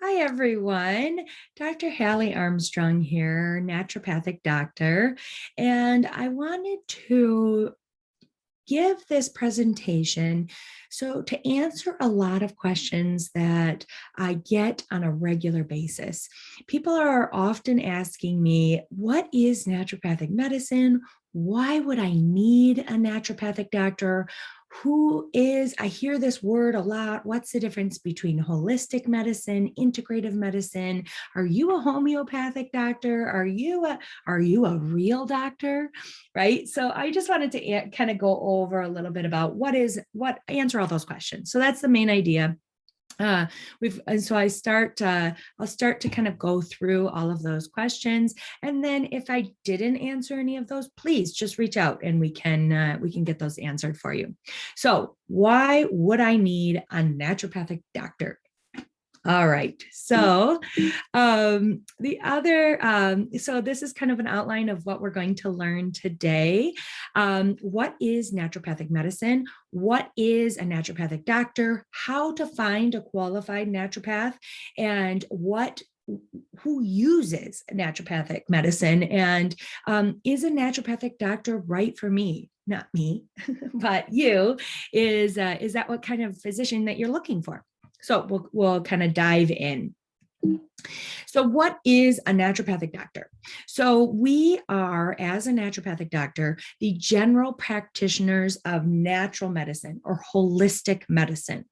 Hi, everyone. Dr. Hallie Armstrong here, naturopathic doctor. And I wanted to give this presentation to answer a lot of questions that I get on a regular basis. People are often asking me, what is naturopathic medicine? Why would I need a naturopathic doctor? I hear this word a lot. What's the difference between holistic medicine, integrative medicine? Are you a homeopathic doctor? Are you a real doctor? Right? So I just wanted to kind of go over a little bit about answer all those questions. So that's the main idea. I'll start to kind of go through all of those questions, and then if I didn't answer any of those, please just reach out and we can get those answered for you. So why would I need a naturopathic doctor? All right. So this is kind of an outline of what we're going to learn today. What is naturopathic medicine? What is a naturopathic doctor? How to find a qualified naturopath, and who uses naturopathic medicine, and is a naturopathic doctor right for me? Not me, but you. Is that what kind of physician that you're looking for? So we'll kind of dive in. So what is a naturopathic doctor? So we are, as a naturopathic doctor, the general practitioners of natural medicine or holistic medicine.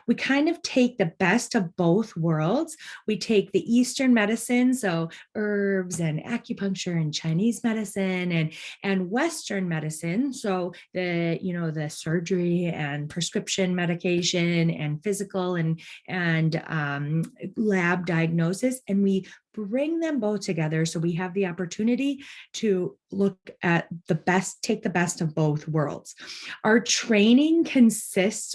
We kind of take the best of both worlds. We take the Eastern medicine, so herbs and acupuncture and Chinese medicine, and Western medicine, so the surgery and prescription medication and physical and lab diagnosis, and we bring them both together so we have the opportunity to look at take the best of both worlds. Our training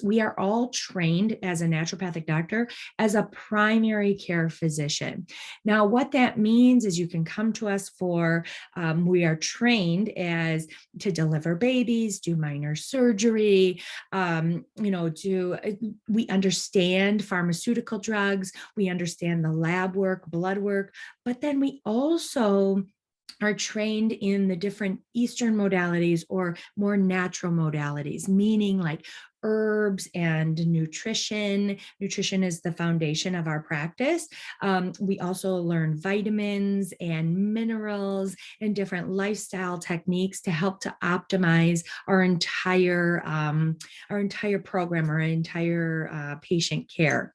we are all trained as a naturopathic doctor as a primary care physician. Now, what that means is you can come to us we are trained to deliver babies, do minor surgery, we understand pharmaceutical drugs, we understand the lab work, blood work, but then we also are trained in the different Eastern modalities or more natural modalities, meaning like herbs and nutrition. Nutrition is the foundation of our practice. We also learn vitamins and minerals and different lifestyle techniques to help to optimize our entire program, our entire patient care.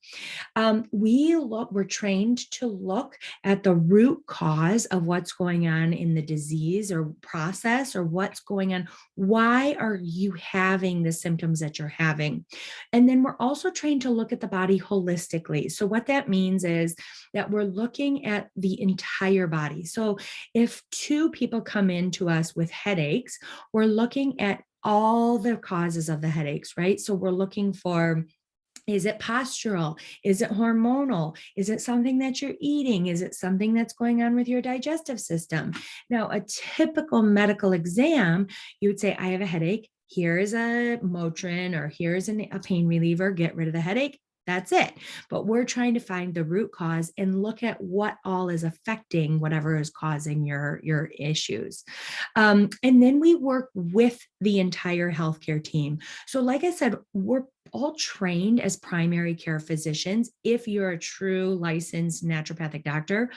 We're trained to look at the root cause of what's going on in the disease or process, or what's going on. Why are you having the symptoms that you're having? And then we're also trained to look at the body holistically. So what that means is that we're looking at the entire body. So if two people come into us with headaches, we're looking at all the causes of the headaches, right? So we're looking for, is it postural? Is it hormonal? Is it something that you're eating? Is it something that's going on with your digestive system? Now, a typical medical exam, you would say, I have a headache. Here is a Motrin, or here's a pain reliever. Get rid of the headache. That's it. But we're trying to find the root cause and look at what all is affecting whatever is causing your issues. And then we work with the entire healthcare team. So like I said, we're all trained as primary care physicians if you're a true licensed naturopathic doctor.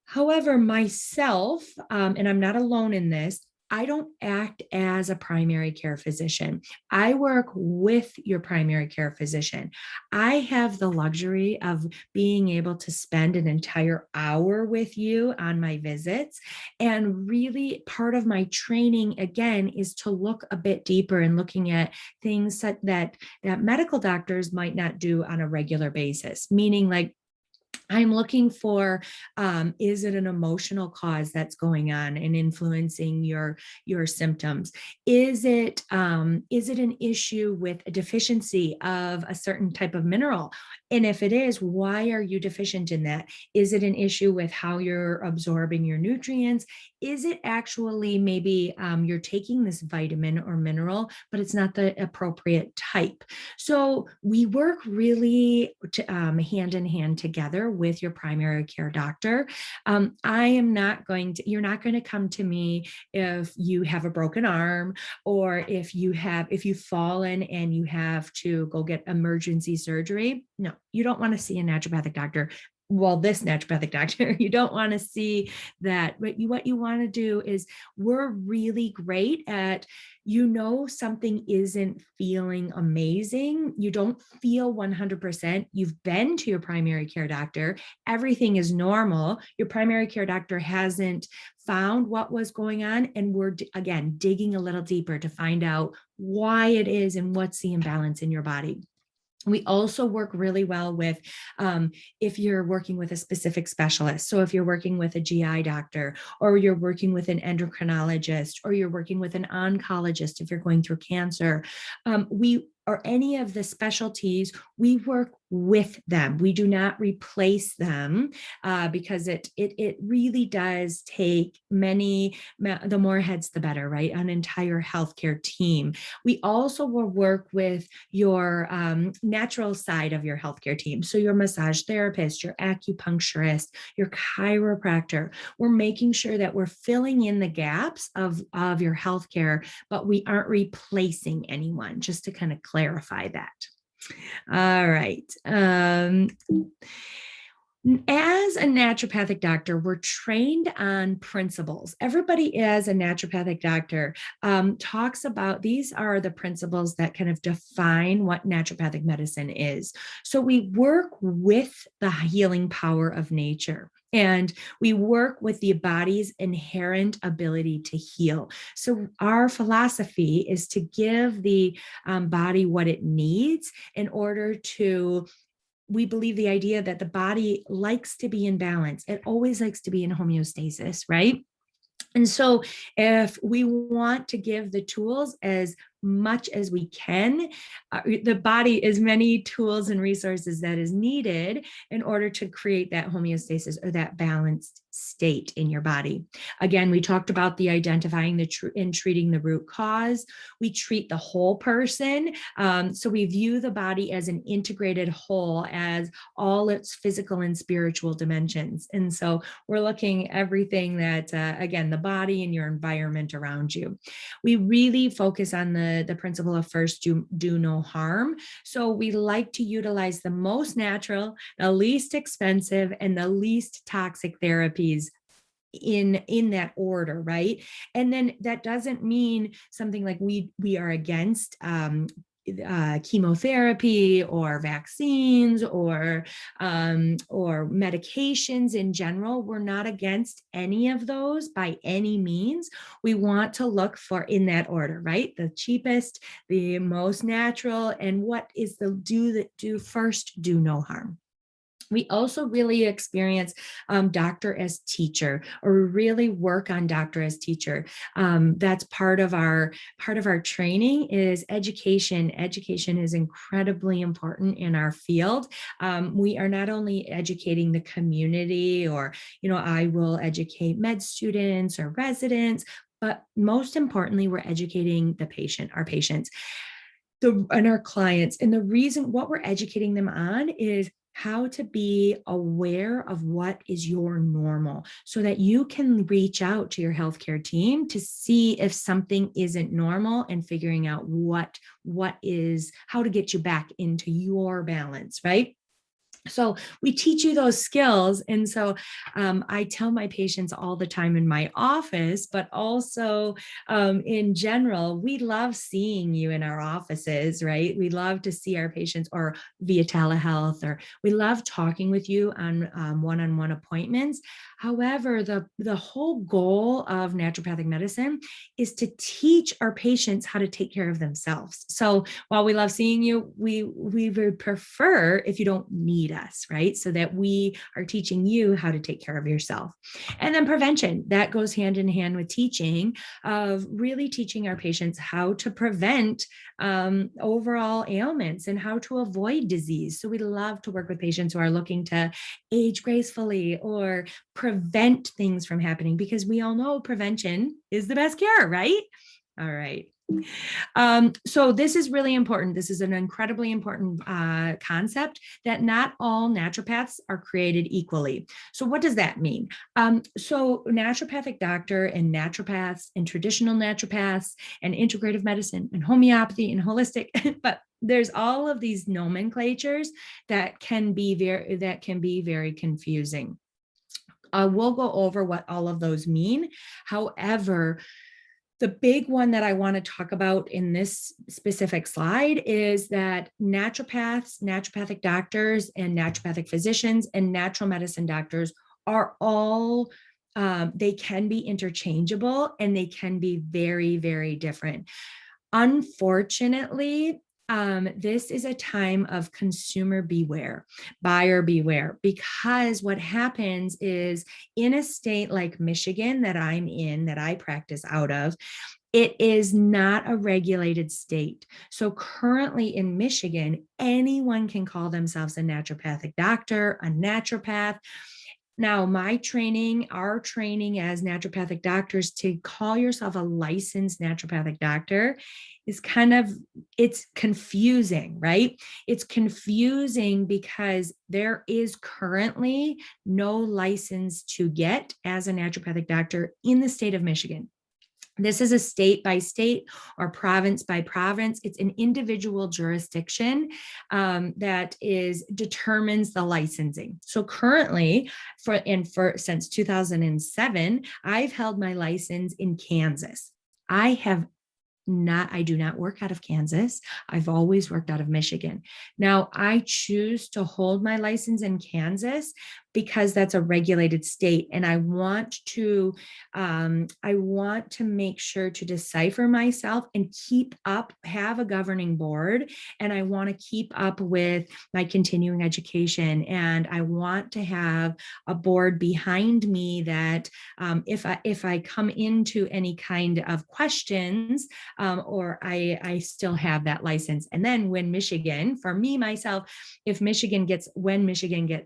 However, myself, and I'm not alone in this, I don't act as a primary care physician. I work with your primary care physician. I have the luxury of being able to spend an entire hour with you on my visits. And really, part of my training, again, is to look a bit deeper and looking at things that medical doctors might not do on a regular basis, meaning like, I'm looking for, is it an emotional cause that's going on and influencing your symptoms? Is it an issue with a deficiency of a certain type of mineral? And if it is, why are you deficient in that? Is it an issue with how you're absorbing your nutrients? Is it actually maybe you're taking this vitamin or mineral, but it's not the appropriate type? So we work really hand in hand together with your primary care doctor. I am not going to, you're not going to come to me if you have a broken arm, or if you've fallen and you have to go get emergency surgery. No, you don't want to see a naturopathic doctor. Well, this naturopathic doctor, you don't want to see that. But what you want to do is, we're really great at, something isn't feeling amazing. You don't feel 100%. You've been to your primary care doctor. Everything is normal. Your primary care doctor hasn't found what was going on. And we're, again, digging a little deeper to find out why it is and what's the imbalance in your body. We also work really well with, if you're working with a specific specialist. So if you're working with a GI doctor, or you're working with an endocrinologist, or you're working with an oncologist, if you're going through cancer, or any of the specialties, we work with them. We do not replace them, because it really does take the more heads, the better, right? An entire healthcare team. We also will work with your natural side of your healthcare team. So your massage therapist, your acupuncturist, your chiropractor. We're making sure that we're filling in the gaps of your healthcare, but we aren't replacing anyone, just to kind of clarify that. All right. As a naturopathic doctor, we're trained on principles. Everybody, as a naturopathic doctor, talks about, these are the principles that kind of define what naturopathic medicine is. So we work with the healing power of nature. And we work with the body's inherent ability to heal. So our philosophy is to give the body what it needs in order to, we believe the idea that the body likes to be in balance. It always likes to be in homeostasis, right? And so if we want to give the tools as much as we can, the body, as many tools and resources that is needed in order to create that homeostasis, or that balanced state in your body. Again, we talked about the identifying and treating the root cause. We treat the whole person. So we view the body as an integrated whole, as all its physical and spiritual dimensions. And so we're looking at everything that, again, the body and your environment around you. We really focus on the principle of first do no harm. So we like to utilize the most natural, the least expensive, and the least toxic therapies in that order, right? And then that doesn't mean something like we are against chemotherapy or vaccines or medications in general. We're not against any of those by any means. We want to look for, in that order, right? The cheapest, the most natural, and what is the do first, do no harm. We also really experience doctor as teacher, or really work on doctor as teacher. That's part of our training is education. Education is incredibly important in our field. We are not only educating the community, or I will educate med students or residents, but most importantly, we're educating our patients, and our clients. And the reason what we're educating them on is how to be aware of what is your normal, so that you can reach out to your healthcare team to see if something isn't normal, and figuring out how to get you back into your balance, right? So we teach you those skills. And so I tell my patients all the time in my office, but also in general, we love seeing you in our offices, right? We love to see our patients, or via telehealth, or we love talking with you on one-on-one appointments. However, the whole goal of naturopathic medicine is to teach our patients how to take care of themselves. So while we love seeing you, we would prefer if you don't need feed us, right? So that we are teaching you how to take care of yourself. And then prevention, that goes hand in hand with teaching, of really teaching our patients how to prevent overall ailments and how to avoid disease. So we love to work with patients who are looking to age gracefully or prevent things from happening, because we all know prevention is the best cure, right? All right. So this is really important. This is an incredibly important concept, that not all naturopaths are created equally. So what does that mean? So naturopathic doctor and naturopaths and traditional naturopaths and integrative medicine and homeopathy and holistic, but there's all of these nomenclatures that can be very confusing. We'll go over what all of those mean. However, the big one that I want to talk about in this specific slide is that naturopaths, naturopathic doctors, and naturopathic physicians and natural medicine doctors are all, they can be interchangeable and they can be very, very different. Unfortunately, this is a time of consumer beware, buyer beware, because what happens is, in a state like Michigan that I'm in, that I practice out of, it is not a regulated state. So currently in Michigan, anyone can call themselves a naturopathic doctor, a naturopath. Now, our training as naturopathic doctors, to call yourself a licensed naturopathic doctor is it's confusing, right? It's confusing because there is currently no license to get as a naturopathic doctor in the state of Michigan. This is a state by state or province by province. It's an individual jurisdiction that determines the licensing. So currently, since 2007, I've held my license in Kansas. I do not work out of Kansas. I've always worked out of Michigan. Now, I choose to hold my license in Kansas because that's a regulated state, and I want to make sure to decipher myself and have a governing board, and I want to keep up with my continuing education, and I want to have a board behind me that if I come into any kind of questions, or I still have that license. And then when Michigan gets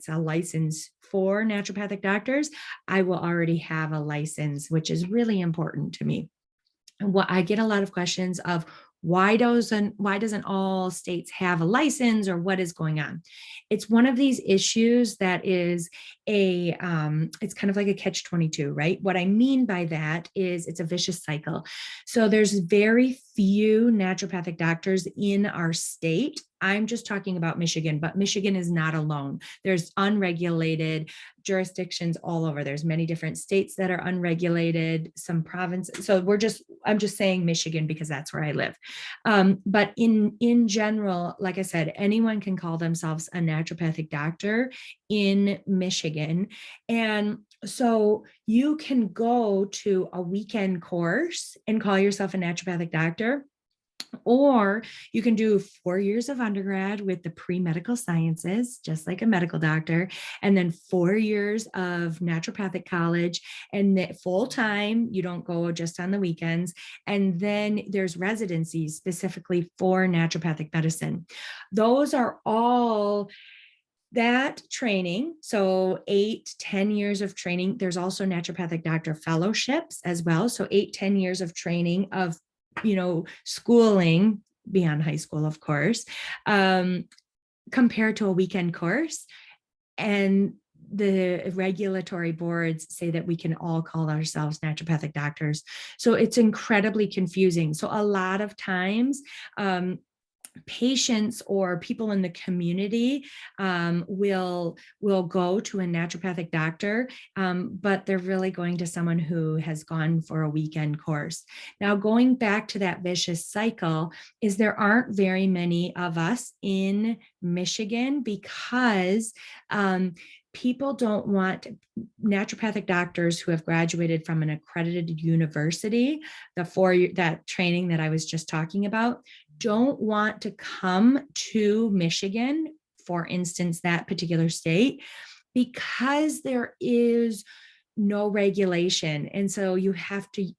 a license for naturopathic doctors, I will already have a license, which is really important to me. And what I get a lot of questions of, why doesn't all states have a license, or what is going on? It's one of these issues that is it's kind of like a catch-22, right? What I mean by that is it's a vicious cycle. So there's very few naturopathic doctors in our state. I'm just talking about Michigan, but Michigan is not alone. There's unregulated jurisdictions all over. There's many different states that are unregulated, some provinces. So I'm just saying Michigan because that's where I live. But in general, like I said, anyone can call themselves a naturopathic doctor in Michigan. And so you can go to a weekend course and call yourself a naturopathic doctor, or you can do 4 years of undergrad with the pre-medical sciences, just like a medical doctor, and then 4 years of naturopathic college, and full time. You don't go just on the weekends. And then there's residencies specifically for naturopathic medicine. Those are all that training. So 8-10 years of training. There's also naturopathic doctor fellowships as well. So 8-10 years of training of schooling beyond high school, of course, compared to a weekend course. And the regulatory boards say that we can all call ourselves naturopathic doctors. So it's incredibly confusing. So a lot of times, patients or people in the community will go to a naturopathic doctor, but they're really going to someone who has gone for a weekend course. Now, going back to that vicious cycle, is there aren't very many of us in Michigan because people don't want naturopathic doctors who have graduated from an accredited university, that training that I was just talking about, don't want to come to Michigan for instance, that particular state, because there is no regulation. And so you have to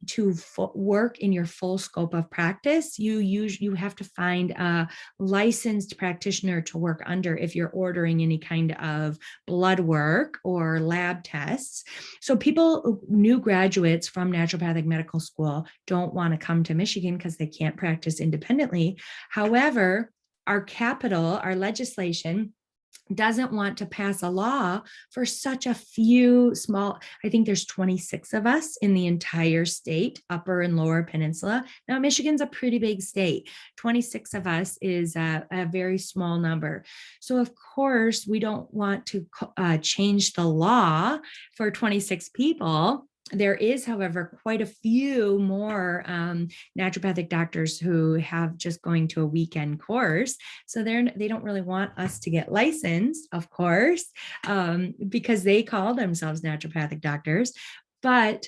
work in your full scope of practice. You have to find a licensed practitioner to work under if you're ordering any kind of blood work or lab tests. So people, new graduates from naturopathic medical school, don't want to come to Michigan because they can't practice independently. However, our capital, our legislation doesn't want to pass a law for such a few small, I think there's 26 of us in the entire state, upper and lower peninsula. Now, Michigan's a pretty big state. 26 of us is a very small number. So of course, we don't want to change the law for 26 people. There is, however, quite a few more naturopathic doctors who have just going to a weekend course. So they don't really want us to get licensed, of course, because they call themselves naturopathic doctors. But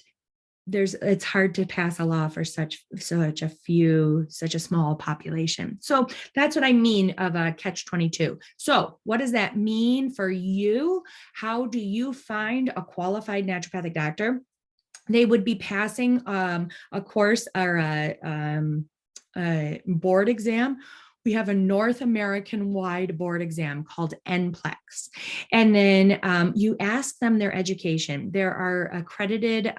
it's hard to pass a law for such a small population. So that's what I mean of a catch-22. So what does that mean for you? How do you find a qualified naturopathic doctor? They would be passing a course or a board exam. We have a North American wide board exam called NPLEX. And then you ask them their education. There are accredited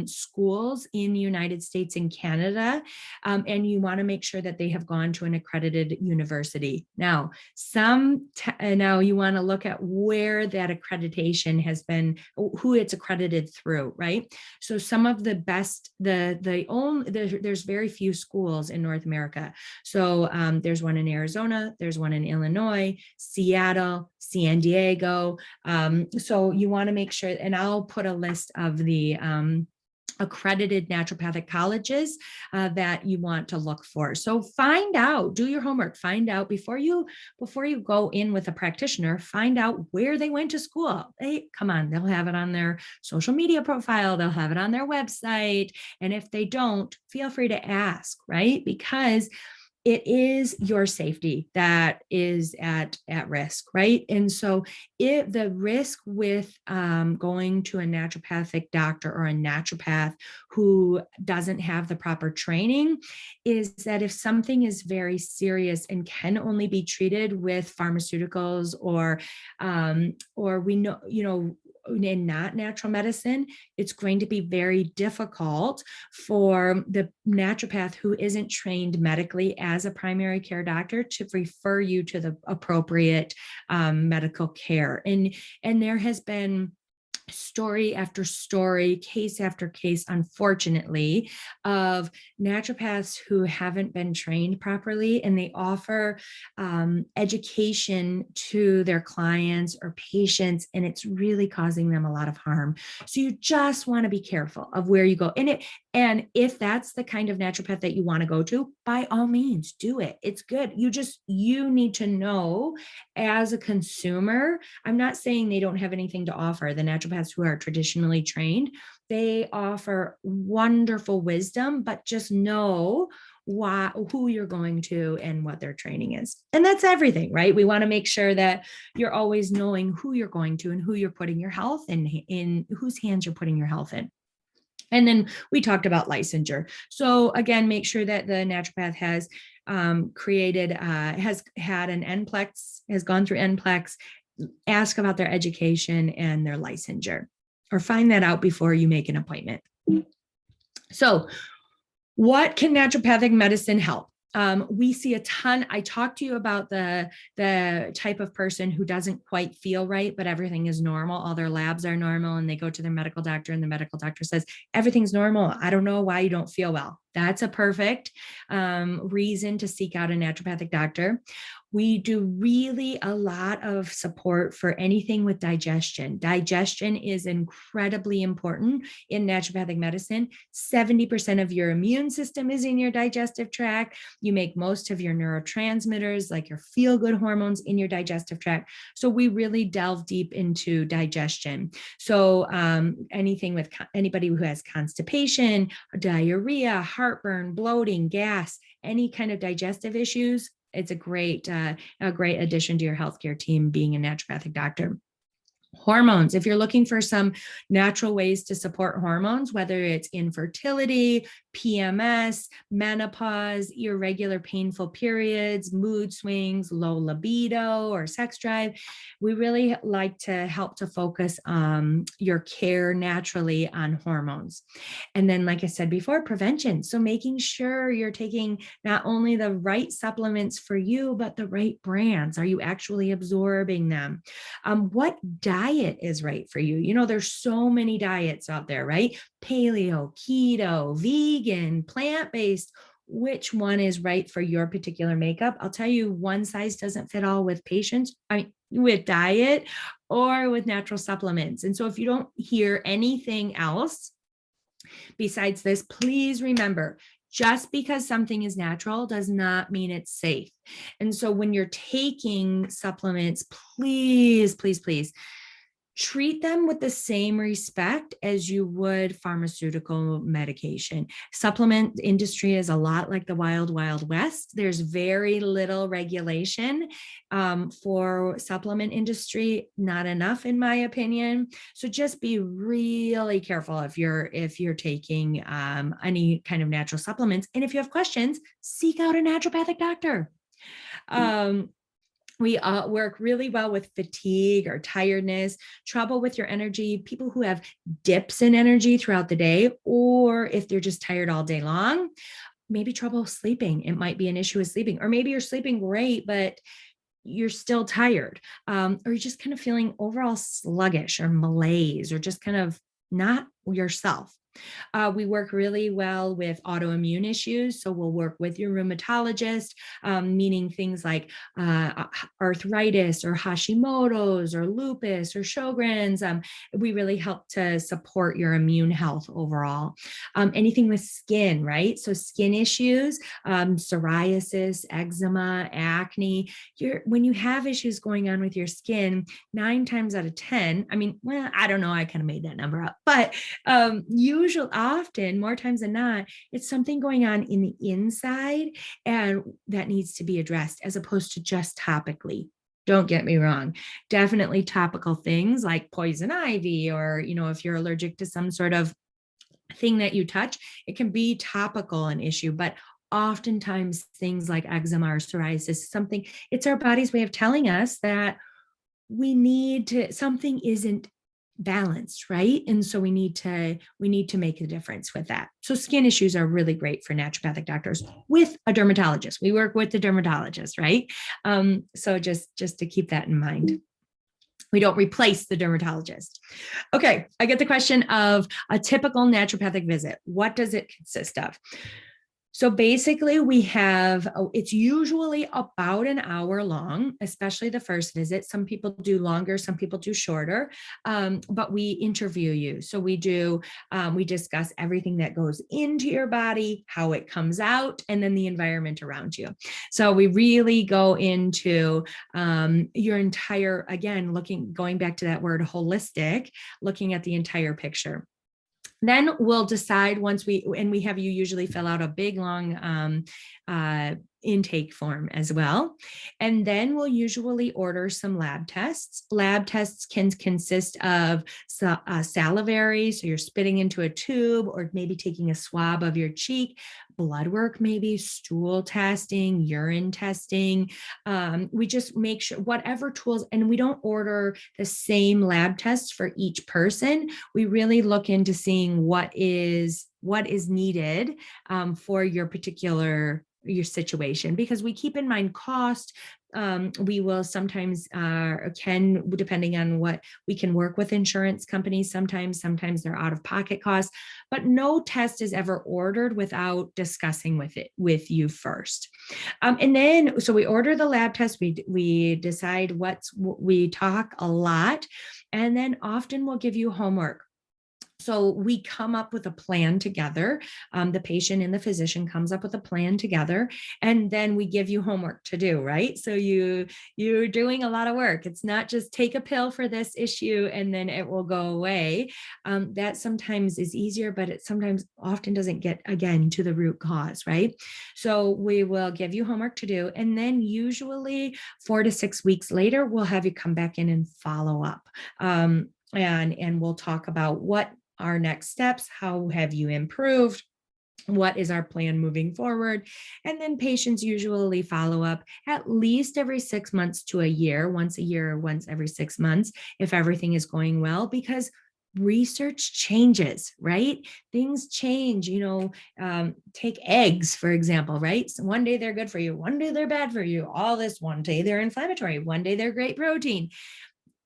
schools in the United States and Canada, and you want to make sure that they have gone to an accredited university. Now, now you want to look at where that accreditation has been, who it's accredited through, right? So some of the best, there's very few schools in North America. So there's one in Arizona, there's one in Illinois, Seattle, San Diego. So you want to make sure, and I'll put a list of the accredited naturopathic colleges that you want to look for. So find out, do your homework, find out before you go in with a practitioner, find out where they went to school. Come on, they'll have it on their social media profile, they'll have it on their website. And if they don't, feel free to ask, right? Because it is your safety that is at risk, right? And so if the risk with going to a naturopathic doctor or a naturopath who doesn't have the proper training is that if something is very serious and can only be treated with pharmaceuticals or we know, in not natural medicine, it's going to be very difficult for the naturopath who isn't trained medically as a primary care doctor to refer you to the appropriate medical care. And there has been story after story, case after case, unfortunately, of naturopaths who haven't been trained properly, and they offer education to their clients or patients, and it's really causing them a lot of harm. So you just want to be careful of where you go. And if that's the kind of naturopath that you want to go to, by all means, do it. It's good. You need to know as a consumer. I'm not saying they don't have anything to offer. The naturopaths who are traditionally trained, they offer wonderful wisdom, but just know who you're going to and what their training is. And that's everything, right? We want to make sure that you're always knowing who you're going to and who you're putting your health in whose hands you're putting your health in. And then we talked about licensure. So again, make sure that the naturopath has has had an NPLEX, has gone through NPLEX, ask about their education and their licensure, or find that out before you make an appointment. So what can naturopathic medicine help? We see a ton. I talked to you about the type of person who doesn't quite feel right, but everything is normal. All their labs are normal, and they go to their medical doctor, and the medical doctor says, everything's normal. I don't know why you don't feel well. That's a perfect reason to seek out a naturopathic doctor. We do really a lot of support for anything with digestion. Digestion is incredibly important in naturopathic medicine. 70% of your immune system is in your digestive tract. You make most of your neurotransmitters, like your feel-good hormones, in your digestive tract. So we really delve deep into digestion. So anything with anybody who has constipation, diarrhea, heartburn, bloating, gas, any kind of digestive issues, it's a great addition to your healthcare team being a naturopathic doctor. Hormones. If you're looking for some natural ways to support hormones, whether it's infertility, PMS, menopause, irregular painful periods, mood swings, low libido, or sex drive, we really like to help to focus your care naturally on hormones. And then, like I said before, prevention. So making sure you're taking not only the right supplements for you, but the right brands. Are you actually absorbing them? What diet is right for you? You know, there's so many diets out there, right? Paleo, keto, vegan, plant-based. Which one is right for your particular makeup? I'll tell you, one size doesn't fit all with patients, with diet or with natural supplements. And so if you don't hear anything else besides this, please remember, just because something is natural does not mean it's safe. And so when you're taking supplements, please, please, please treat them with the same respect as you would pharmaceutical medication. Supplement industry is a lot like the wild, wild west. There's very little regulation for supplement industry, not enough in my opinion. So just be really careful if you're taking any kind of natural supplements. And if you have questions, seek out a naturopathic doctor. We work really well with fatigue or tiredness, trouble with your energy, people who have dips in energy throughout the day, or if they're just tired all day long, maybe trouble sleeping. It might be an issue with sleeping, or maybe you're sleeping great, but you're still tired, or you're just kind of feeling overall sluggish or malaise, or just kind of not yourself. We work really well with autoimmune issues. So we'll work with your rheumatologist, meaning things like arthritis or Hashimoto's or lupus or Sjogren's. We really help to support your immune health overall. Anything with skin, right? So skin issues, psoriasis, eczema, acne. When you have issues going on with your skin, 9 times out of 10, I mean, well, I don't know, I kind of made that number up, but often, more times than not, it's something going on in the inside and that needs to be addressed as opposed to just topically. Don't get me wrong. Definitely topical things like poison ivy, or, if you're allergic to some sort of thing that you touch, it can be topical an issue, but oftentimes things like eczema or psoriasis, it's our body's way of telling us that something isn't balanced, right? And so we need to make a difference with that. So skin issues are really great for naturopathic doctors with a dermatologist. We work with the dermatologist, right? So just to keep that in mind. We don't replace the dermatologist. Okay, I get the question of a typical naturopathic visit. What does it consist of? So basically it's usually about an hour long, especially the first visit. Some people do longer, some people do shorter, but we interview you. So we discuss everything that goes into your body, how it comes out, and then the environment around you. So we really go into your entire, again, going back to that word holistic, looking at the entire picture. Then we'll decide once we have you usually fill out a big, long intake form as well. And then we'll usually order some lab tests. Lab tests can consist of salivary, so you're spitting into a tube or maybe taking a swab of your cheek, blood work, maybe stool testing, urine testing. We just make sure whatever tools, and we don't order the same lab tests for each person. We really look into seeing what is needed for your situation, because we keep in mind cost. We will sometimes depending on what we can work with insurance companies, sometimes they're out of pocket costs, but no test is ever ordered without discussing with you first. And then, so we order the lab test, we decide we talk a lot, and then often we'll give you homework. So we come up with a plan together. The patient and the physician comes up with a plan together, and then we give you homework to do, right? So you're doing a lot of work. It's not just take a pill for this issue and then it will go away. That sometimes is easier, but it sometimes often doesn't get, again, to the root cause, right? So we will give you homework to do, and then usually 4 to 6 weeks later, we'll have you come back in and follow up. And we'll talk about what our next steps, how have you improved, what is our plan moving forward. And then patients usually follow up at least every 6 months to a year, once a year or once every 6 months, if everything is going well, because research changes, right? Things change. Take eggs, for example, right? So one day they're good for you, one day they're bad for you, all this, one day they're inflammatory, one day they're great protein.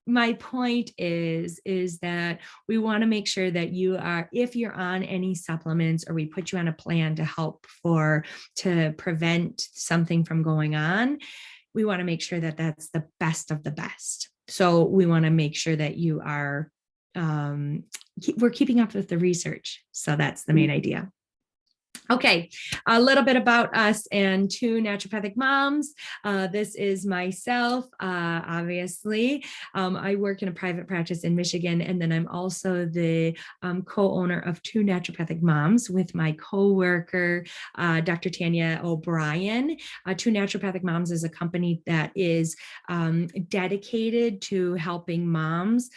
My point is that we want to make sure that you are, if you're on any supplements or we put you on a plan to help to prevent something from going on, we want to make sure that that's the best of the best. So we want to make sure that you are, we're keeping up with the research. So that's the main idea. Okay, a little bit about us and Two Naturopathic Moms. This is myself, obviously. I work in a private practice in Michigan, and then I'm also the co-owner of Two Naturopathic Moms with my co-worker, Dr. Tanya O'Brien. Two Naturopathic Moms is a company that is dedicated to helping moms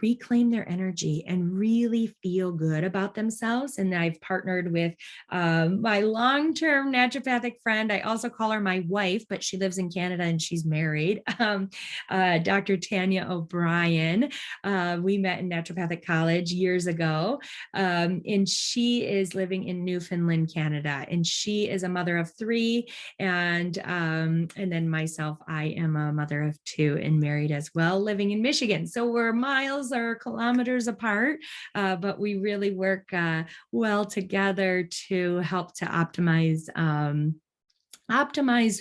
reclaim their energy and really feel good about themselves. And I've partnered with my long-term naturopathic friend. I also call her my wife, but she lives in Canada and she's married. Dr. Tanya O'Brien. We met in naturopathic college years ago. And she is living in Newfoundland, Canada. And she is a mother of 3. And then myself, I am a mother of 2 and married as well, living in Michigan. So we're miles or kilometers apart, but we really work well together to help to optimize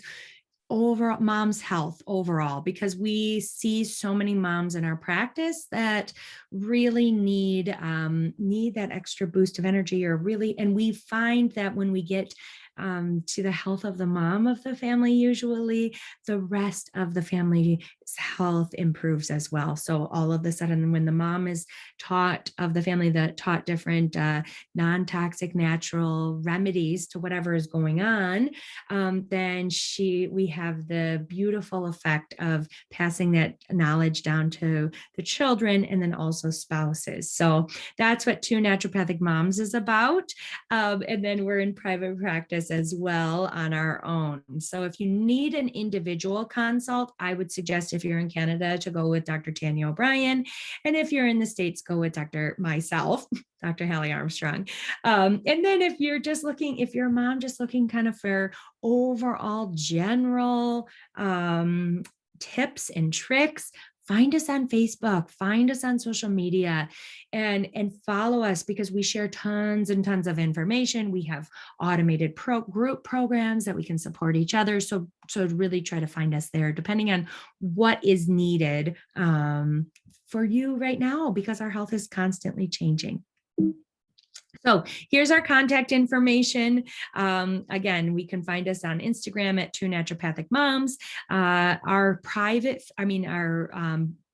over mom's health overall, because we see so many moms in our practice that really need that extra boost of energy, and we find that when we get to the health of the mom of the family, usually the rest of the family's health improves as well. So all of a sudden, when the mom is taught different non-toxic natural remedies to whatever is going on, then we have the beautiful effect of passing that knowledge down to the children and then also spouses. So that's what Two Naturopathic Moms is about. And then we're in private practice as well on our own. So if you need an individual consult, I would suggest, if you're in Canada, to go with Dr. Tanya O'Brien. And if you're in the States, go with myself, Dr. Hallie Armstrong. And then if you're a mom just looking kind of for overall general tips and tricks, find us on Facebook, find us on social media, and follow us, because we share tons and tons of information. We have automated group programs that we can support each other. So really try to find us there, depending on what is needed for you right now, because our health is constantly changing. So here's our contact information. Again, we can find us on Instagram at Two Naturopathic Moms. Our private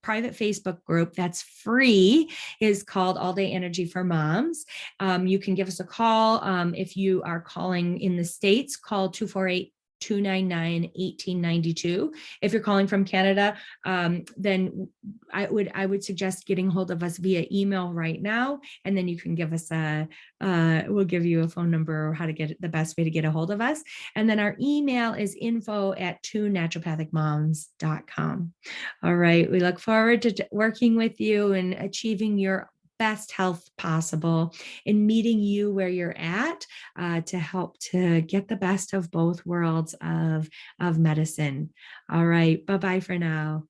Facebook group that's free is called All Day Energy for Moms. You can give us a call. If you are calling in the States, call 248-299-1892. If you're calling from Canada, then I would suggest getting hold of us via email right now, and then you can give us we'll give you a phone number or how to get the best way to get a hold of us. And then our email is info@twonaturopathicmoms.com. All right, we look forward to working with you and achieving your best health possible, in meeting you where you're at, to help to get the best of both worlds of medicine. All right, bye-bye for now.